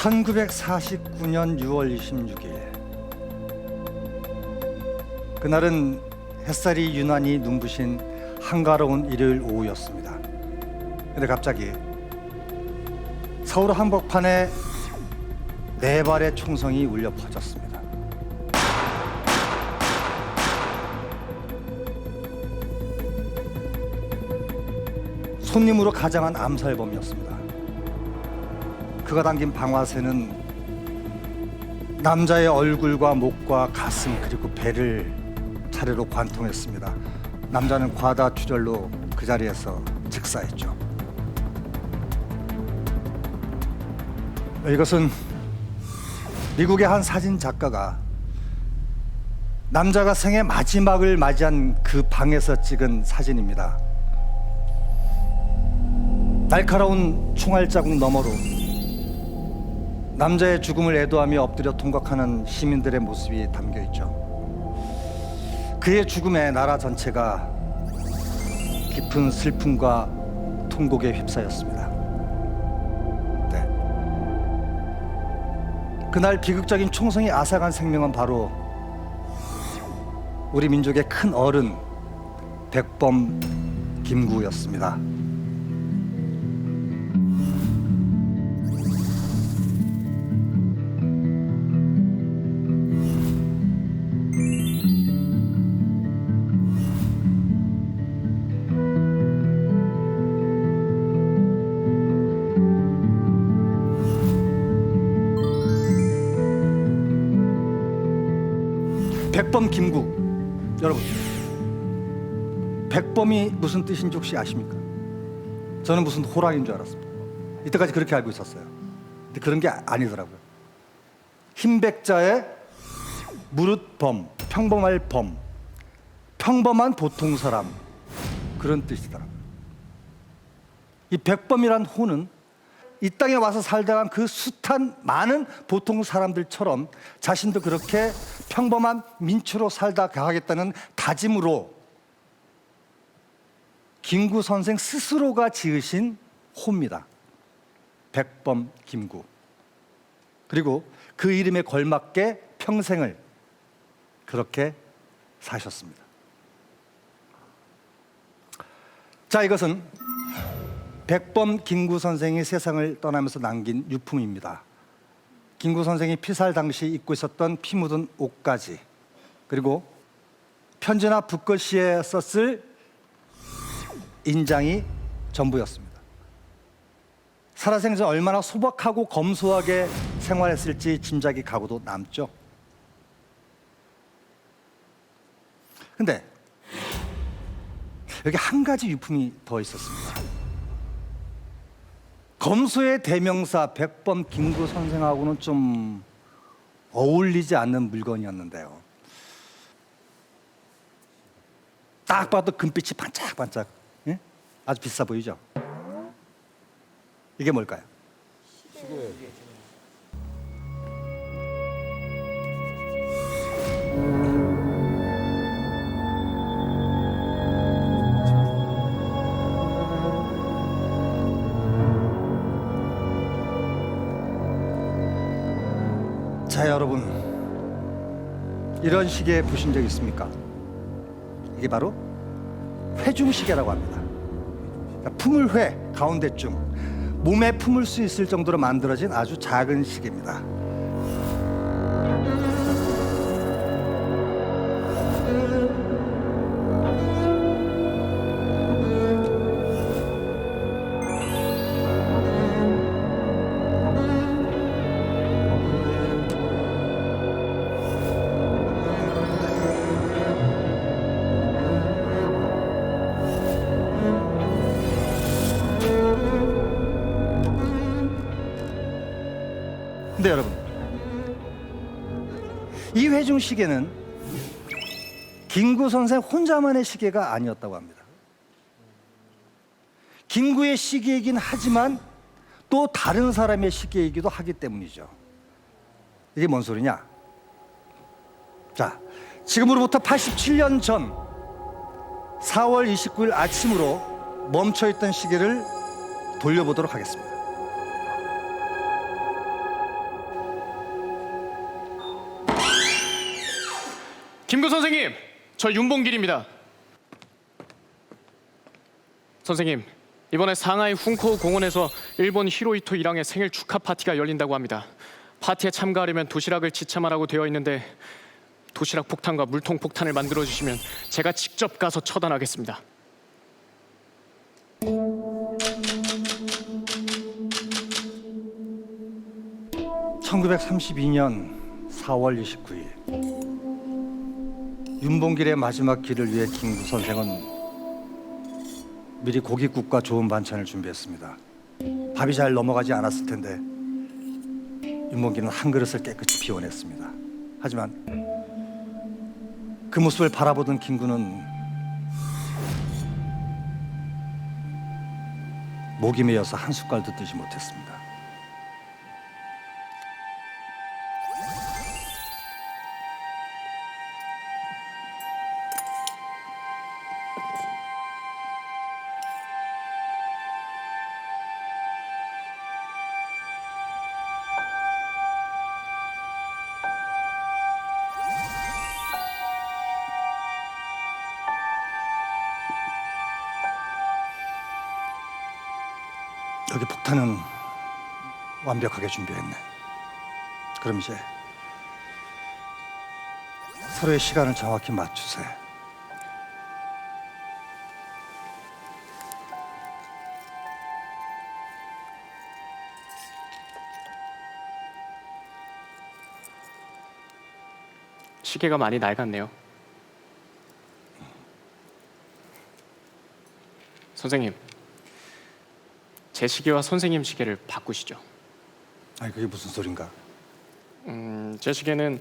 1949년 6월 26일, 그날은 햇살이 유난히 눈부신 한가로운 일요일 오후였습니다. 근데 갑자기 서울 한복판에 4발의 총성이 울려 퍼졌습니다. 손님으로 가장한 암살범이었습니다. 그가 당긴 방아쇠는 남자의 얼굴과 목과 가슴 그리고 배를 차례로 관통했습니다. 남자는 과다출혈로 그 자리에서 즉사했죠. 이것은 미국의 한 사진 작가가 남자가 생애 마지막을 맞이한 그 방에서 찍은 사진입니다. 날카로운 총알 자국 너머로 남자의 죽음을 애도하며 엎드려 통곡하는 시민들의 모습이 담겨 있죠. 그의 죽음에 나라 전체가 깊은 슬픔과 통곡에 휩싸였습니다. 네. 그날 비극적인 총성이 앗아간 생명은 바로 우리 민족의 큰 어른 백범 김구였습니다. 백범 김구, 여러분, 백범이 무슨 뜻인지 혹시 아십니까? 저는 무슨 호랑이인 줄 알았습니다. 이때까지 그렇게 알고 있었어요. 근데 그런 게 아니더라고요. 흰백자의 무릇범, 평범할 범, 평범한 보통 사람, 그런 뜻이더라고요. 이 백범이란 호는 이 땅에 와서 살다간 그 숱한 많은 보통 사람들처럼 자신도 그렇게 평범한 민초로 살다 가겠다는 다짐으로 김구 선생 스스로가 지으신 호입니다. 백범 김구. 그리고 그 이름에 걸맞게 평생을 그렇게 사셨습니다. 자, 이것은 백범 김구 선생이 세상을 떠나면서 남긴 유품입니다. 김구 선생이 피살 당시 입고 있었던 피 묻은 옷가지, 그리고 편지나 붓글씨에 썼을 인장이 전부였습니다. 살아생전 얼마나 소박하고 검소하게 생활했을지 짐작이 가고도 남죠. 근데 여기 한 가지 유품이 더 있었습니다. 검소의 대명사 백범 김구 선생하고는 좀 어울리지 않는 물건이었는데요. 딱 봐도 금빛이 반짝반짝, 예? 아주 비싸 보이죠? 이게 뭘까요? 자, 여러분, 이런 시계 보신 적 있습니까? 이게 바로 회중시계라고 합니다. 품을 회 가운데쯤 몸에 품을 수 있을 정도로 만들어진 아주 작은 시계입니다. 근데 여러분, 이 회중시계는 김구 선생 혼자만의 시계가 아니었다고 합니다. 김구의 시계이긴 하지만 또 다른 사람의 시계이기도 하기 때문이죠. 이게 뭔 소리냐? 자, 지금으로부터 87년 전 4월 29일 아침으로 멈춰있던 시계를 돌려보도록 하겠습니다. 김구 선생님, 저 윤봉길입니다. 선생님, 이번에 상하이 훈코 공원에서 일본 히로히토 일왕의 생일 축하 파티가 열린다고 합니다. 파티에 참가하려면 도시락을 지참하라고 되어 있는데 도시락 폭탄과 물통 폭탄을 만들어 주시면 제가 직접 가서 처단하겠습니다. (1932년 4월 29일) 윤봉길의 마지막 길을 위해 김구 선생은 미리 고깃국과 좋은 반찬을 준비했습니다. 밥이 잘 넘어가지 않았을 텐데 윤봉길은 한 그릇을 깨끗이 비워냈습니다. 하지만 그 모습을 바라보던 김구는 목이 메어서 한 숟갈도 뜨지 못했습니다. 여기 폭탄은 완벽하게 준비했네. 그럼 이제 서로의 시간을 정확히 맞추세. 시계가 많이 낡았네요. 선생님, 제 시계와 선생님 시계를 바꾸시죠. 아니 그게 무슨 소린가? 제 시계는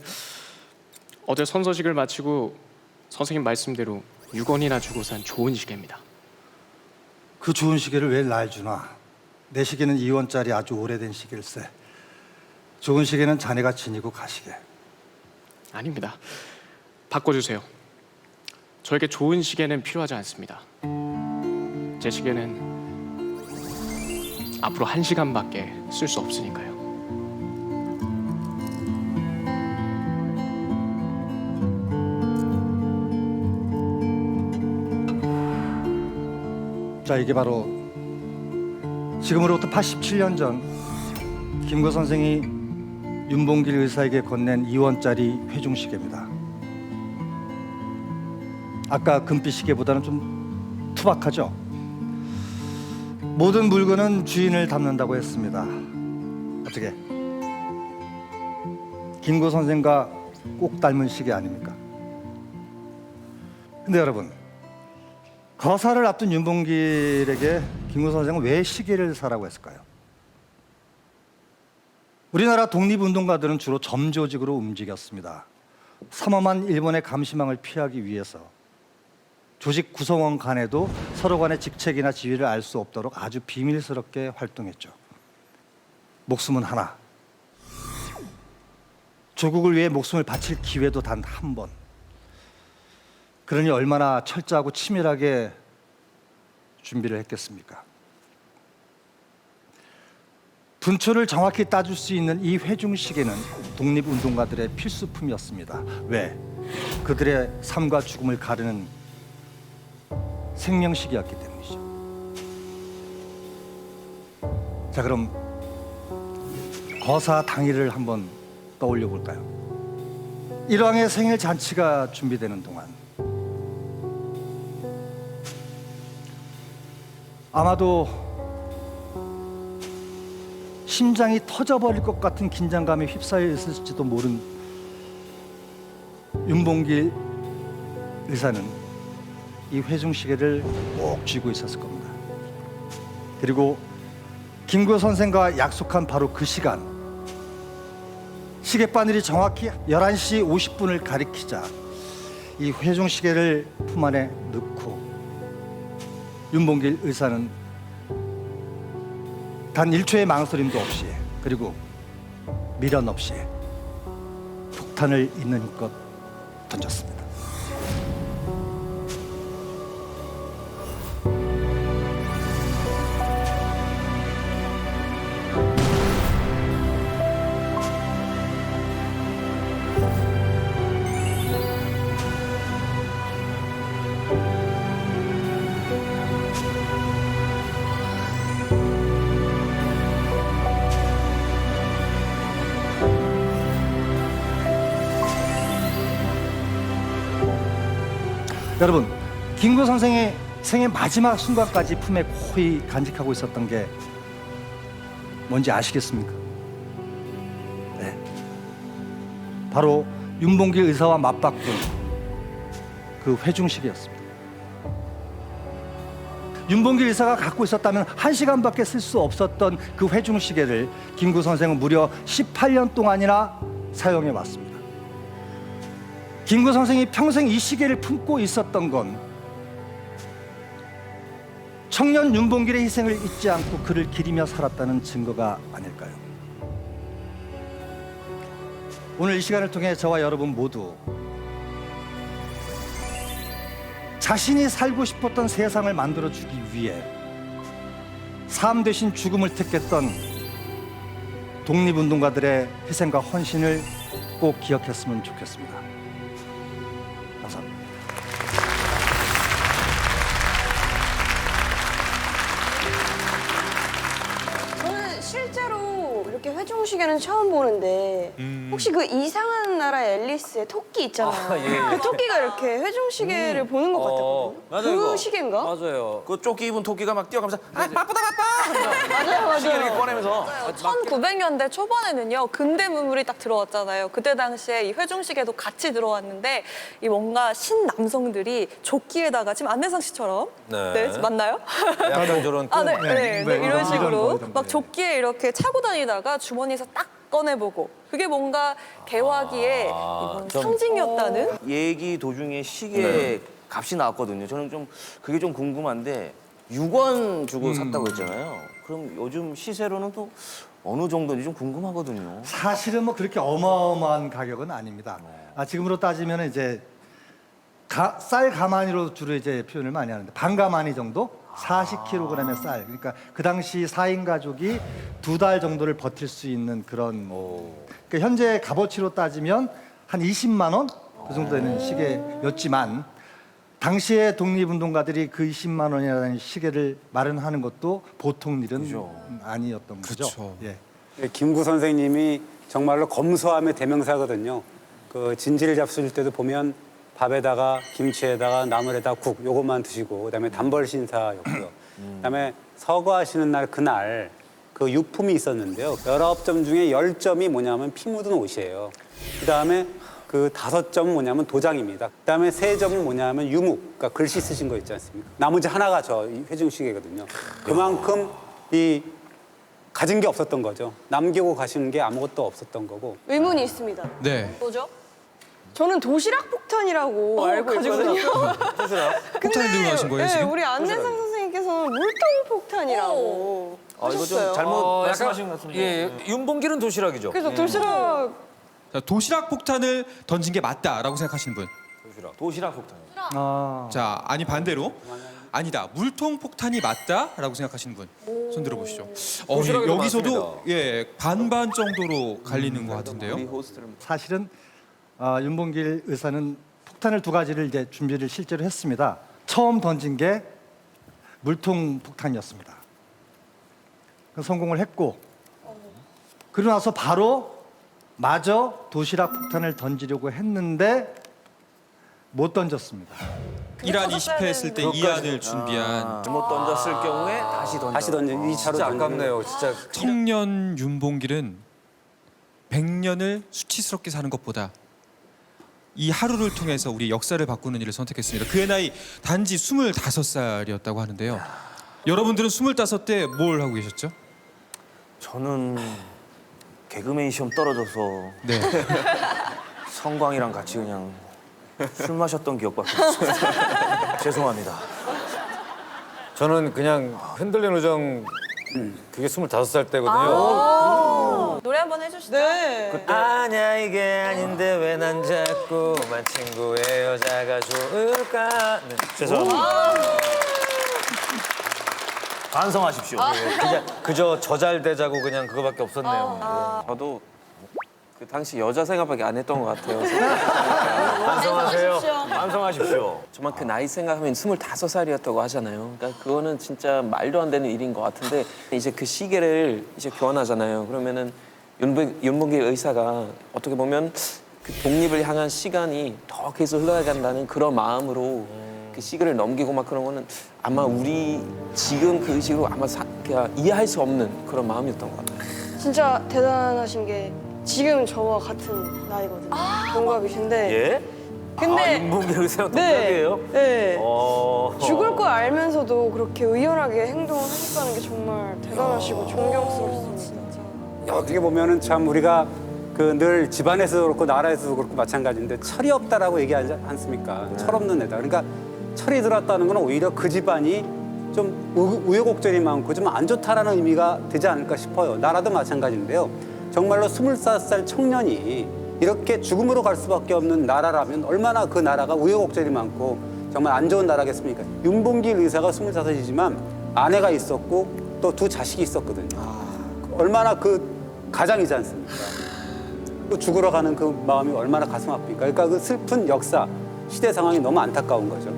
어제 선서식을 마치고 선생님 말씀대로 6원이나 주고 산 좋은 시계입니다. 그 좋은 시계를 왜 날 주나? 내 시계는 2원짜리 아주 오래된 시계일세. 좋은 시계는 자네가 지니고 가시게. 아닙니다. 바꿔주세요. 저에게 좋은 시계는 필요하지 않습니다. 제 시계는 앞으로 1시간밖에 쓸 수 없으니까요. 자, 이게 바로 지금으로부터 87년 전 김구 선생이 윤봉길 의사에게 건넨 2원짜리 회중시계입니다. 아까 금빛 시계보다는 좀 투박하죠? 모든 물건은 주인을 닮는다고 했습니다. 어떻게? 김구 선생과 꼭 닮은 시계 아닙니까? 근데 여러분, 거사를 앞둔 윤봉길에게 김구 선생은 왜 시계를 사라고 했을까요? 우리나라 독립운동가들은 주로 점조직으로 움직였습니다. 삼엄한 일본의 감시망을 피하기 위해서 조직 구성원 간에도 서로 간의 직책이나 지위를 알 수 없도록 아주 비밀스럽게 활동했죠. 목숨은 하나. 조국을 위해 목숨을 바칠 기회도 단 한 번. 그러니 얼마나 철저하고 치밀하게 준비를 했겠습니까? 분초를 정확히 따줄 수 있는 이 회중시계는 독립운동가들의 필수품이었습니다. 왜? 그들의 삶과 죽음을 가르는 생명시계였기 때문이죠. 자, 그럼 거사 당일을 한번 떠올려 볼까요? 일왕의 생일 잔치가 준비되는 동안 아마도 심장이 터져버릴 것 같은 긴장감에 휩싸여 있을지도 모른 윤봉길 의사는 이 회중시계를 꼭 쥐고 있었을 겁니다. 그리고 김구 선생과 약속한 바로 그 시간, 시계바늘이 정확히 11시 50분을 가리키자 이 회중시계를 품 안에 넣고 윤봉길 의사는 단 1초의 망설임도 없이, 그리고 미련 없이 폭탄을 있는 힘껏 던졌습니다. 여러분, 김구 선생의 생의 마지막 순간까지 품에 고이 간직하고 있었던 게 뭔지 아시겠습니까? 네. 바로 윤봉길 의사와 맞바꾼 그 회중식이었습니다. 윤봉길 의사가 갖고 있었다면 1시간밖에 쓸 수 없었던 그 회중시계를 김구 선생은 무려 18년 동안이나 사용해 왔습니다. 김구 선생이 평생 이 시계를 품고 있었던 건 청년 윤봉길의 희생을 잊지 않고 그를 기리며 살았다는 증거가 아닐까요? 오늘 이 시간을 통해 저와 여러분 모두 자신이 살고 싶었던 세상을 만들어주기 위해 삶 대신 죽음을 택했던 독립운동가들의 희생과 헌신을 꼭 기억했으면 좋겠습니다. 감사합니다. 저는 실제로 이렇게 회중시계는 처음 보는데 혹시 그 이상한 나라의 앨리스의 토끼 있잖아요. 그 토끼가 이렇게 회중시계를 보는 것 같았거든요. 맞아요, 그 이거. 시계인가? 맞아요. 그 조끼 입은 토끼가 막 뛰어가면서 아 바쁘다 바빠. 맞아요, 시계 이렇게 맞아요. 꺼내면서 1900년대 초반에는요 근대 문물이 딱 들어왔잖아요. 그때 당시에 이 회중시계도 같이 들어왔는데 이 뭔가 신남성들이 조끼에다가 지금 안내상 씨처럼 네. 맞나요? 약간 저런 아, 네, 네, 네, 네, 이런 이런 식으로 거, 이런 거. 막 조끼에 이렇게 차고 다니다가 주머니에서 딱 꺼내보고 그게 뭔가 개화기의 이건 좀- 상징이었다는 얘기 도중에 시계 값이 나왔거든요. 저는 좀 그게 좀 궁금한데 6원 주고 샀다고 했잖아요. 그럼 요즘 시세로는 또 어느 정도인지 좀 궁금하거든요. 사실은 뭐 그렇게 어마어마한 가격은 아닙니다. 지금으로 따지면 이제 쌀 가마니로 주로 이제 표현을 많이 하는데 반가마니 정도 40kg의 쌀. 그러니까 그 당시 4인 가족이 2달 정도를 버틸 수 있는 그런. 그러니까 현재 값어치로 따지면 한 20만 원 그 정도 되는 시계였지만 당시에 독립운동가들이 그 20만 원이라는 시계를 마련하는 것도 보통 일은 아니었던 거죠. 그렇죠. 예. 김구 선생님이 정말로 검소함의 대명사거든요. 그 진지를 잡수실 때도 보면 밥에다가 김치에다가 나물에다가 국 요것만 드시고 그다음에 단벌 신사였고요. 그다음에 서거하시는 날 그날 그 유품이 있었는데요. 19점 중에 10점이 뭐냐면 피 묻은 옷이에요. 그다음에 그 5점은 뭐냐면 도장입니다. 그다음에 3점은 뭐냐면 유묵, 그러니까 글씨 쓰신 거 있지 않습니까? 나머지 하나가 저 회중시계거든요. 그만큼 이 가진 게 없었던 거죠. 남기고 가시는 게 아무것도 없었던 거고. 의문이 있습니다. 네. 뭐죠? 저는 도시락 폭탄이라고 알고 있거든요. 폭탄을 들고 가신 거예요, 네, 지금? 우리 안내상 선생님께서는 물통 폭탄이라고 이거 좀 하셨어요. 잘못 말씀하신 것 같은데. 예, 윤봉길은 도시락이죠. 그래서 도시락 자, 도시락 폭탄을 던진 게 맞다라고 생각하시는 분. 도시락 폭탄. 자, 아니 반대로 아니다. 물통 폭탄이 맞다라고 생각하시는 분. 손 들어보시죠. 도시락에도 여기서도 많습니다. 예, 반반 정도로 갈리는 것 같은데요. 우리 호스트를 사실은 윤봉길 의사는 폭탄을 2가지를 이제 준비를 실제로 했습니다. 처음 던진 게 물통 폭탄이었습니다. 성공을 했고 그러고 나서 바로 마저 도시락 폭탄을 던지려고 했는데 못 던졌습니다. 1안 20회 했을 때 2안을 준비한 잘못 던졌을 경우에 다시 던져. 이 차로 진짜 던지는 아깝네요. 진짜 청년 윤봉길은 100년을 수치스럽게 사는 것보다 이 하루를 통해서 우리 역사를 바꾸는 일을 선택했습니다. 그의 나이 단지 25살이었다고 하는데요. 여러분들은 25때 뭘 하고 계셨죠? 저는 개그맨 시험 떨어져서 네. 성광이랑 같이 그냥 술 마셨던 기억밖에 없어요. 죄송합니다. 저는 그냥 흔들린 우정 그게 25살 때거든요. 노래 한번 해주시죠. 네. 아니야 이게 아닌데 왜 난 자꾸만 친구의 여자가 좋을까. 네, 죄송합니다. 반성하십시오. 그저 저잘되자고 그냥 그거밖에 없었네요. 저도 그 당시 여자 생각밖에 안 했던 것 같아요. 반성하세요. 반성하십시오. 정말 그 나이 생각하면 25살이었다고 하잖아요. 그러니까 그거는 진짜 말도 안 되는 일인 것 같은데 이제 그 시계를 이제 교환하잖아요. 그러면은 윤봉길 의사가 어떻게 보면 그 독립을 향한 시간이 더 계속 흘러간다는 그런 마음으로 그 시기를 넘기고 막 그런 거는 아마 우리 지금 그 의식으로 아마 그냥 이해할 수 없는 그런 마음이었던 것 같아요. 진짜 대단하신 게 지금 저와 같은 나이거든요. 동갑이신데. 예? 근데 윤봉길 의사랑 네. 동갑이에요? 네. 어. 죽을 걸 알면서도 그렇게 의연하게 행동을 하셨다는 게 정말 대단하시고 존경스럽습니다. 어떻게 보면은 참 우리가 그 늘 집안에서도 그렇고 나라에서도 그렇고 마찬가지인데 철이 없다라고 얘기하지 않습니까? 철없는 애다. 그러니까 철이 들었다는 건 오히려 그 집안이 좀 우여곡절이 많고 좀 안 좋다라는 의미가 되지 않을까 싶어요. 나라도 마찬가지인데요. 정말로 25살 청년이 이렇게 죽음으로 갈 수밖에 없는 나라라면 얼마나 그 나라가 우여곡절이 많고 정말 안 좋은 나라겠습니까? 윤봉길 의사가 25이지만 아내가 있었고 또 2 자식이 있었거든요. 얼마나 그 가장이지 않습니까? 또 죽으러 가는 그 마음이 얼마나 가슴 아픕니까? 그러니까 그 슬픈 역사, 시대 상황이 너무 안타까운 거죠.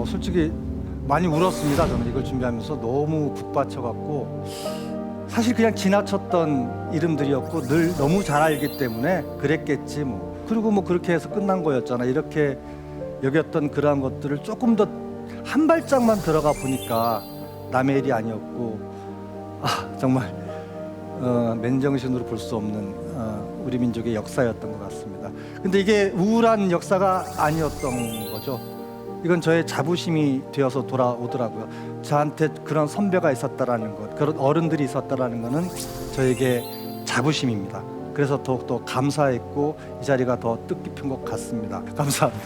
솔직히 많이 울었습니다. 저는 이걸 준비하면서 너무 북받쳐갖고 사실 그냥 지나쳤던 이름들이었고 늘 너무 잘 알기 때문에 그랬겠지 뭐. 그리고 뭐 그렇게 해서 끝난 거였잖아. 이렇게 여겼던 그러한 것들을 조금 더 한 발짝만 들어가 보니까 남의 일이 아니었고 정말 맨정신으로 볼 수 없는 우리 민족의 역사였던 것 같습니다. 근데 이게 우울한 역사가 아니었던 거죠. 이건 저의 자부심이 되어서 돌아오더라고요. 저한테 그런 선배가 있었다라는 것, 그런 어른들이 있었다라는 것은 저에게 자부심입니다. 그래서 더욱더 감사했고 이 자리가 더 뜻깊은 것 같습니다. 감사합니다.